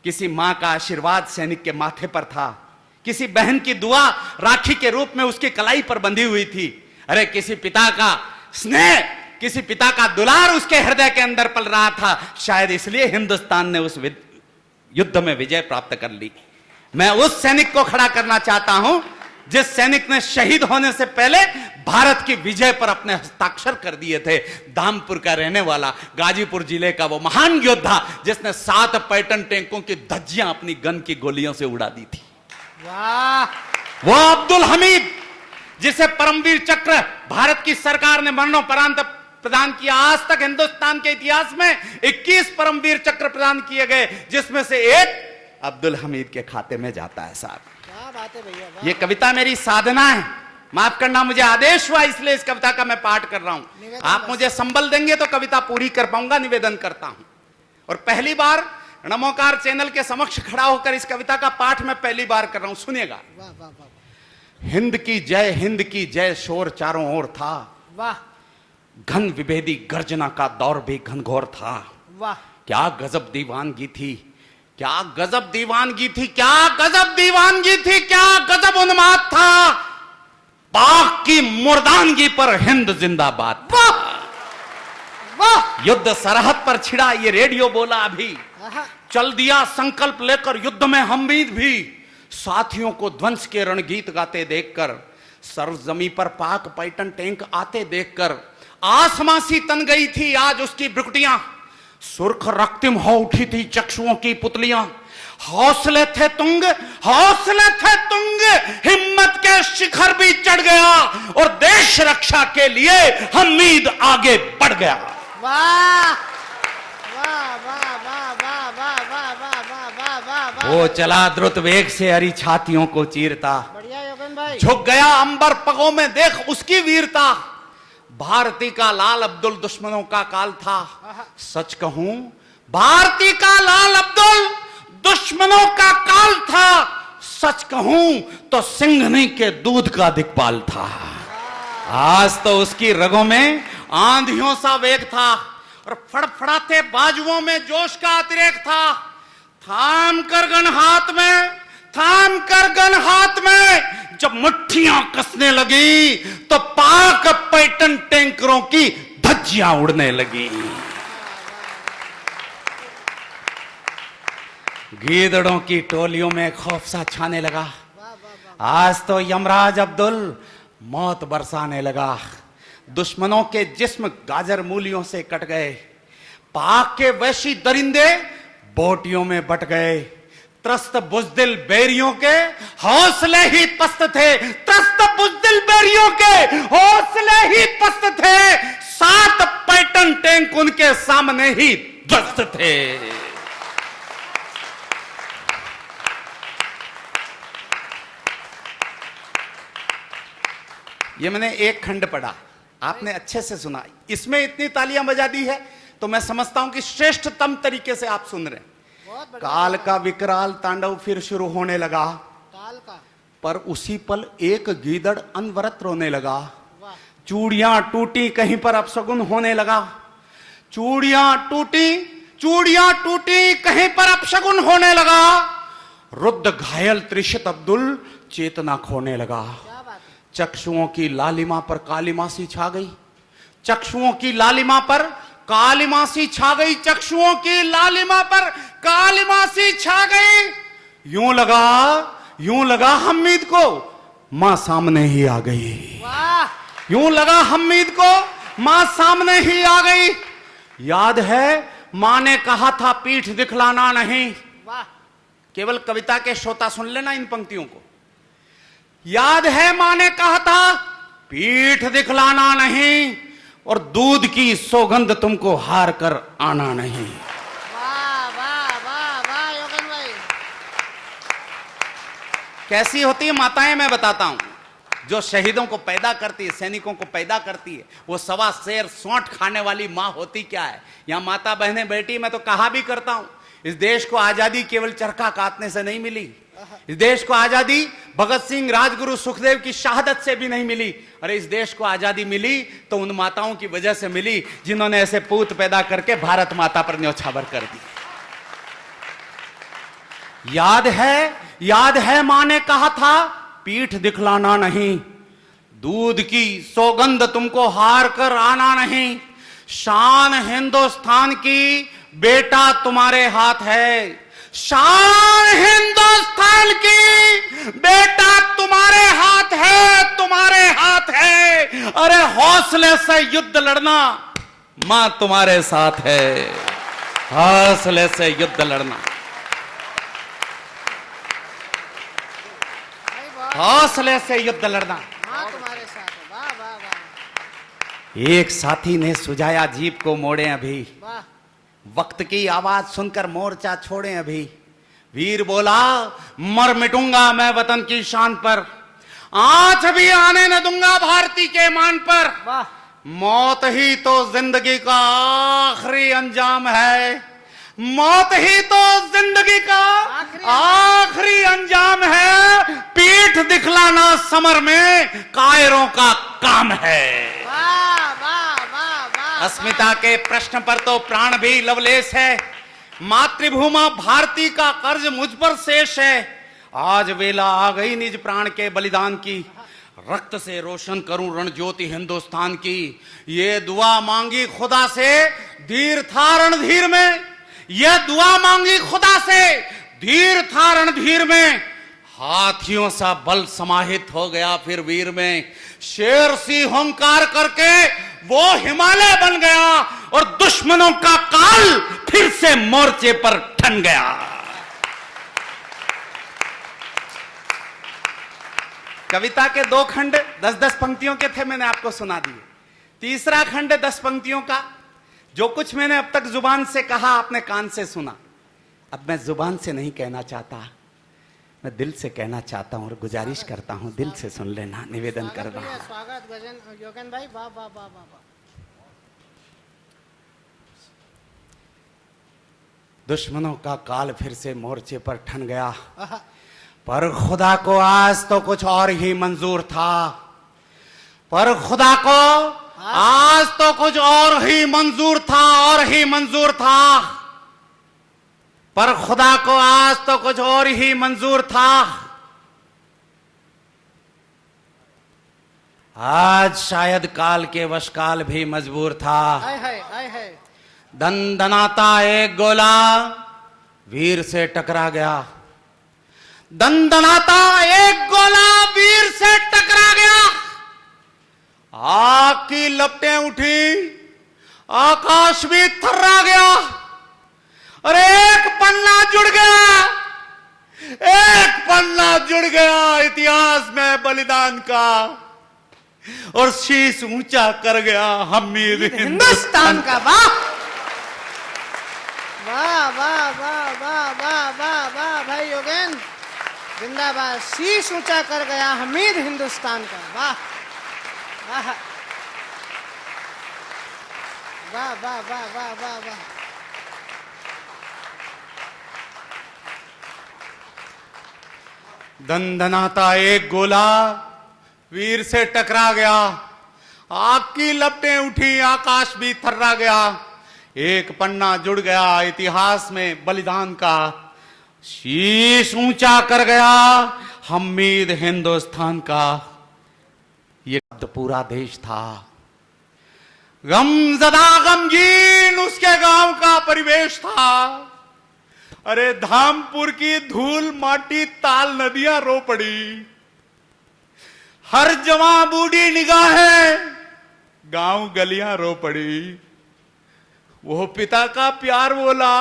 किसी मां का आशीर्वाद सैनिक के माथे पर था, किसी बहन की दुआ राखी के रूप में उसकी कलाई पर बंधी हुई थी। अरे किसी पिता का स्नेह, किसी पिता का दुलार उसके हृदय के अंदर पल रहा था। शायद इसलिए हिंदुस्तान ने उस युद्ध में विजय प्राप्त कर ली। मैं उस सैनिक को खड़ा करना चाहता हूं जिस सैनिक ने शहीद होने से पहले भारत की विजय पर अपने हस्ताक्षर कर दिए थे। धामपुर का रहने वाला, गाजीपुर जिले का वो महान योद्धा जिसने 7 पैटर्न टैंकों की धज्जियां अपनी गन की गोलियों से उड़ा दी थी। वाह, वो अब्दुल हमीद जिसे परमवीर चक्र भारत की सरकार ने मरणोपरांत प्रदान किया। आज तक हिंदुस्तान के इतिहास में 21 परमवीर चक्र प्रदान किए गए, जिसमें से एक अब्दुल हमीद के खाते में जाता है। साहब क्या बात है भैया, ये कविता मेरी साधना है। माफ करना, मुझे आदेश हुआ इसलिए इस कविता का मैं पाठ कर रहा हूं। आप मुझे संबल देंगे तो कविता पूरी कर पाऊंगा, निवेदन करता हूं। और पहली बार नमोकार चैनल के समक्ष खड़ा होकर इस कविता का पाठ मैं पहली बार कर रहा हूं, सुनिएगा। वाह वाह वाह, हिंद की जय, हिंद की जय शोर चारों ओर था। वाह घन विभेदी गर्जना का दौर भी घनघोर था। वाह, क्या गजब दीवानगी थी, क्या गजब दीवानगी थी, क्या गजब दीवानगी थी, क्या गजब उन्माद था। पाक की मुर्दानगी पर हिंद जिंदाबाद। वाह वाह, युद्ध सरहद पर छिड़ा ये रेडियो बोला अभी। आहा, चल दिया संकल्प लेकर युद्ध में हमीद भी। साथियों को ध्वंस के रणगीत गाते देखकर, सरजमी पर पाक पैटर्न टैंक आते देखकर, आसमां सी तन गई थी आज उसकी ब्रुकटियां। सुर्ख रक्तिम हो उठी थी चक्षुओं की पुतलियां। हौसले थे तुंग, हौसले थे तुंग, हिम्मत के शिखर भी चढ़ गया और देश रक्षा के लिए हमीद आगे बढ़ गया। वाह वाह वाह वाह वाह वाह वाह वाह वाह वाह वाह वाह, वो चला द्रुत वेग से हरी छातियों को चीरता। बढ़िया योगन भाई, झुक गया अंबर पगों में देख उसकी वीरता। भारती का लाल अब्दुल दुश्मनों का काल था। सच कहूं भारती का लाल अब्दुल दुश्मनों का काल था। सच कहूं तो सिंघनी के दूध का दिक्पाल था। आज तो उसकी रगों में आंधियों सा वेग था और फड़फड़ाते बाजुओं में जोश का अतिरेक था। थाम कर गन हाथ में, थाम कर गन हाथ में जब मुट्ठियां कसने लगी तो पाक पैटर्न टैंकरों की धज्जियां उड़ने लगी। गीदड़ों की टोलियों में खौफ सा छाने लगा। आज तो यमराज अब्दुल मौत बरसाने लगा। दुश्मनों के जिस्म गाजर मूलियों से कट गए, पाक के वैशी दरिंदे बोटियों में बट गए, त्रस्त बुजदिल बैरियों के हौसले ही पस्त थे, त्रस्त बुजदिल बैरियों के हौसले ही पस्त थे, 7 पैटर्न टैंक उनके सामने ही ध्वस्त थे। ये मैंने एक खंड पढ़ा, आपने अच्छे से सुना, इसमें इतनी तालियां बजा दी है तो मैं समझता हूं कि श्रेष्ठतम तरीके से आप सुन रहे हैं। काल का विकराल तांडव फिर शुरू होने लगा, काल का, पर उसी पल एक गीदड़ अनवरत रोने लगा। चूड़ियां टूटी कहीं पर अपशगुन होने लगा, चूड़ियां टूटी कहीं पर अपशगुन होने लगा। रुद्ध घायल त्रिशत अब्दुल चेतना खोने लगा। चक्षुओं की लालिमा पर कालिमासी छा गई, चक्षुओं की लालिमा पर कालिमासी छा गई, चक्षुओं की लालिमा पर कालिमासी छा गई। यूं लगा हमीद को मां सामने ही आ गई, यूं लगा हमीद को मां सामने ही आ गई। याद है मां ने कहा था पीठ दिखलाना नहीं, केवल कविता के श्रोता सुन लेना इन पंक्तियों को। याद है मां ने कहा था पीठ दिखलाना नहीं, और दूध की सौगंध तुमको हार कर आना नहीं। वाह वाह वाह वाह योगन भाई। कैसी होती है माताएं मैं बताता हूं, जो शहीदों को पैदा करती है, सैनिकों को पैदा करती है, वो सवा शेर सौंठ खाने वाली मां होती क्या है। यहां माता बहनें बेटी, मैं तो कहा भी करता हूं, इस देश को आजादी केवल चरखा काटने से नहीं मिली, इस देश को आजादी भगत सिंह, राजगुरु सुखदेव की शहादत से भी नहीं मिली। अरे इस देश को आजादी मिली तो उन माताओं की वजह से मिली जिन्होंने ऐसे पूत पैदा करके भारत माता पर न्यौछावर कर दी। याद है मां ने कहा था पीठ दिखलाना नहीं, दूध की सौगंध तुमको हार कर आना नहीं। शान हिंदुस्तान की बेटा तुम्हारे हाथ है, शान हिंदुस्तान की बेटा तुम्हारे हाथ है, तुम्हारे हाथ है। अरे हौसले से युद्ध लड़ना, मां तुम्हारे साथ है, हौसले से युद्ध लड़ना, हौसले से युद्ध लड़ना, हाँ तुम्हारे साथ है। वाह वाह वाह। एक साथी ने सुझाया जीप को मोड़े अभी, वाह वक्त की आवाज सुनकर मोर्चा छोड़े अभी। वीर बोला मर मिटूंगा मैं वतन की शान पर, आंच भी आने न दूंगा भारती के मान पर। वाह। मौत ही तो जिंदगी का आखिरी अंजाम है, मौत ही तो जिंदगी का आखिरी अंजाम है। पीठ दिखलाना समर में कायरों का काम है। वाह वाह वाह वाह। अस्मिता के प्रश्न पर तो प्राण भी लवलेश है, मातृभूमा भारती का कर्ज मुझ पर शेष है। आज वेला आ गई निज प्राण के बलिदान की, रक्त से रोशन करूं रणज्योति हिंदुस्तान की। ये दुआ मांगी खुदा से धीर था रणधीर में, यह दुआ मांगी खुदा से धीर था रणधीर में। हाथियों सा बल समाहित हो गया फिर वीर में, शेर सी हुंकार करके वो हिमालय बन गया, और दुश्मनों का काल फिर से मोर्चे पर ठन गया। कविता के 2 खंड 10-10 पंक्तियों के थे, मैंने आपको सुना दिए। तीसरा खंड 10 पंक्तियों का, जो कुछ मैंने अब तक जुबान से कहा आपने कान से सुना। अब मैं जुबान से नहीं कहना चाहता, मैं दिल से कहना चाहता हूं और गुजारिश करता हूं दिल से सुन लेना, निवेदन कर रहा हूं। स्वागत गजन योगन भाई। वाह वाह वाह वाह। दुश्मनों का काल फिर से मोर्चे पर ठन गया, पर खुदा को आज तो कुछ और ही मंजूर था, पर खुदा को आज तो कुछ और ही मंजूर था, और ही मंजूर था, पर खुदा को आज तो कुछ और ही मंजूर था। आज शायद काल के वशकाल भी मजबूर था। हाय हाय हाय हाय। दनदनाता एक गोला वीर से टकरा गया, दनदनाता एक गोला वीर से टकरा गया। आग की लपटें उठी, आकाश भी थर्रा गया, और एक पन्ना जुड़ गया, एक पन्ना जुड़ गया इतिहास में बलिदान का, और शीश ऊंचा कर गया हमीद हिंदुस्तान का। वाह वाह वाह वाह वाह वाह वाह वाह भाई योगेंद्र जिंदाबाद। शीश ऊंचा कर गया हमीद हिंदुस्तान का। वाह वाह वाह वाह वाह वाह वाह वाह। दंदनाता एक गोला वीर से टकरा गया, आग की लपटें उठी, आकाश भी थर्रा गया, एक पन्ना जुड़ गया इतिहास में बलिदान का, शीश ऊंचा कर गया हमीद हिंदुस्तान का। ये शब्द पूरा देश था। गमज़दा गमगीन उसके गांव का परिवेश था। अरे धामपुर की धूल माटी ताल नदियां रो पड़ी, हर जवां बूढ़ी निगाहें गांव गलियां रो पड़ी। वो पिता का प्यार बोला,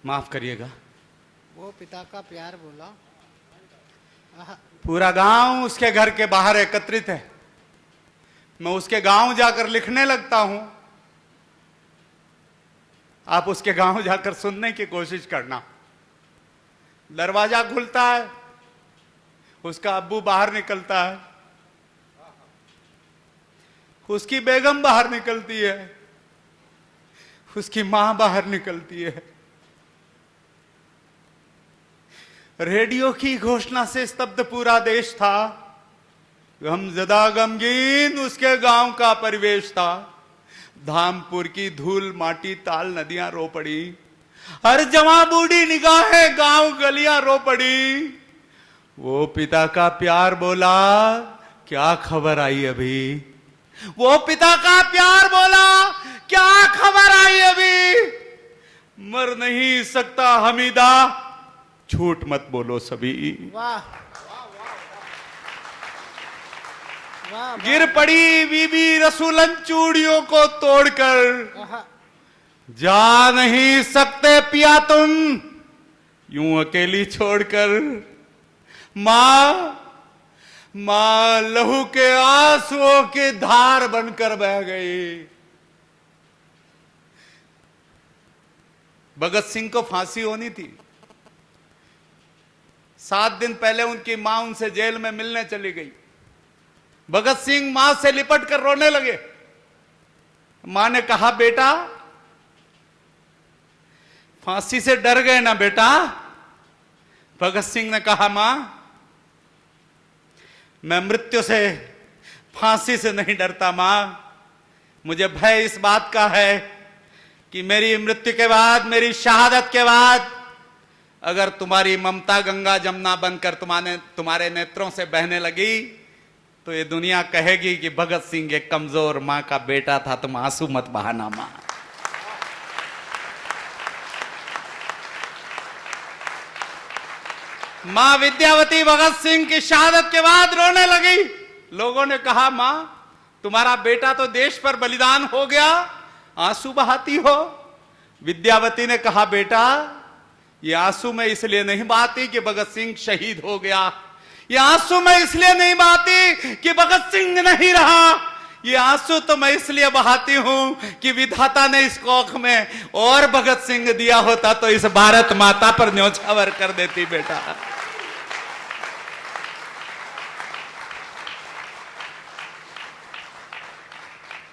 माफ करिएगा, वो पिता का प्यार बोला। पूरा गांव उसके घर के बाहर एकत्रित है। मैं उसके गांव जाकर लिखने लगता हूं, आप उसके गांव जाकर सुनने की कोशिश करना। दरवाजा खुलता है, उसका अब्बू बाहर निकलता है, उसकी बेगम बाहर निकलती है, उसकी मां बाहर निकलती है। रेडियो की घोषणा से स्तब्ध पूरा देश था। गमज़दा गमगीन उसके गांव का परिवेश था। धामपुर की धूल माटी ताल नदियां रो पड़ी, हर जवां बूढ़ी निगाहें गांव गलियां रो पड़ी। वो पिता का प्यार बोला, क्या खबर आई अभी? वो पिता का प्यार बोला, क्या खबर आई अभी? मर नहीं सकता हमीदा, झूठ मत बोलो सभी। वाह वाह। गिर पड़ी बीबी रसूलन चूड़ियों को तोड़कर, जा नहीं सकते पिया तुम यूं अकेली छोड़कर। मां मां लहू के आंसुओं की धार बनकर बह गई। भगत सिंह को फांसी होनी थी। 7 दिन पहले उनकी मां उनसे जेल में मिलने चली गई। भगत सिंह मां से लिपट कर रोने लगे। मां ने कहा, बेटा फांसी से डर गए ना बेटा? भगत सिंह ने कहा, मां मैं मृत्यु से, फांसी से नहीं डरता मां। मुझे भय इस बात का है कि मेरी मृत्यु के बाद, मेरी शहादत के बाद अगर तुम्हारी ममता गंगा जमुना बनकर तुम्हारे नेत्रों से बहने लगी तो ये दुनिया कहेगी कि भगत सिंह एक कमजोर मां का बेटा था, तुम आंसू मत बहाना मां। मां विद्यावती भगत सिंह की शहादत के बाद रोने लगी। लोगों ने कहा, मां तुम्हारा बेटा तो देश पर बलिदान हो गया, आंसू बहाती हो। विद्यावती ने कहा, बेटा ये आंसू मैं इसलिए नहीं बहाती कि भगत सिंह शहीद हो गया, ये आंसू मैं इसलिए नहीं बहाती कि भगत सिंह नहीं रहा, ये आंसू तो मैं इसलिए बहाती हूं कि विधाता ने इस कोख में और भगत सिंह दिया होता तो इस भारत माता पर न्योछावर कर देती बेटा।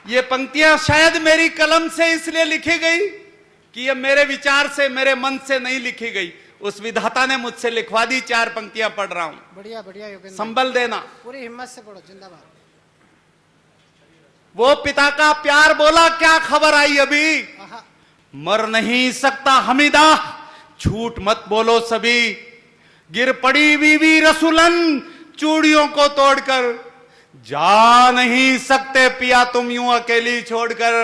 ये पंक्तियां शायद मेरी कलम से इसलिए लिखी गई कि ये मेरे विचार से, मेरे मन से नहीं लिखी गई, उस विधाता ने मुझसे लिखवा दी। 4 पंक्तियां पढ़ रहा हूं। बढ़िया बढ़िया योगेंद्र, संबल देना, पूरी हिम्मत से पढ़ो। जिंदाबाद। वो पिता का प्यार बोला, क्या खबर आई अभी? मर नहीं सकता हमीदा, झूठ मत बोलो सभी। गिर पड़ी बीवी रसूलन चूड़ियों को तोड़कर, जा नहीं सकते पिया तुम यूं अकेली छोड़कर,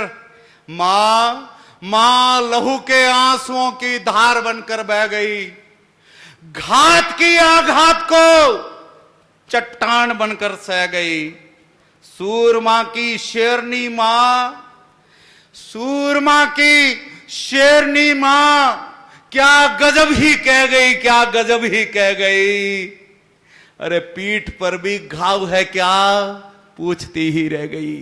मां मां लहू के आंसुओं की धार बनकर बह गई, घात की आघात को चट्टान बनकर सह गई। सूरमा की शेरनी मां, सूरमा की शेरनी मां क्या गजब ही कह गई, क्या गजब ही कह गई। अरे पीठ पर भी घाव है क्या, पूछती ही रह गई।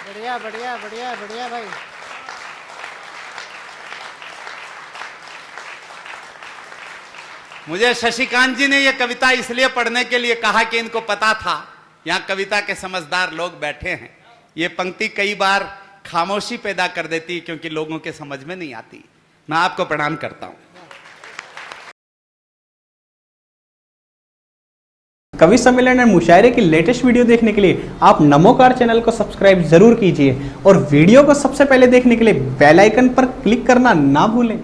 बढ़िया बढ़िया बढ़िया बढ़िया भाई। मुझे शशिकांत जी ने यह कविता इसलिए पढ़ने के लिए कहा कि इनको पता था यहां कविता के समझदार लोग बैठे हैं। ये पंक्ति कई बार खामोशी पैदा कर देती है क्योंकि लोगों के समझ में नहीं आती। मैं आपको प्रणाम करता हूं। कवि सम्मेलन और मुशायरे की लेटेस्ट वीडियो देखने के लिए आप नमोकार चैनल को सब्सक्राइब जरूर कीजिए और वीडियो को सबसे पहले देखने के लिए बेल आइकन पर क्लिक करना ना भूलें।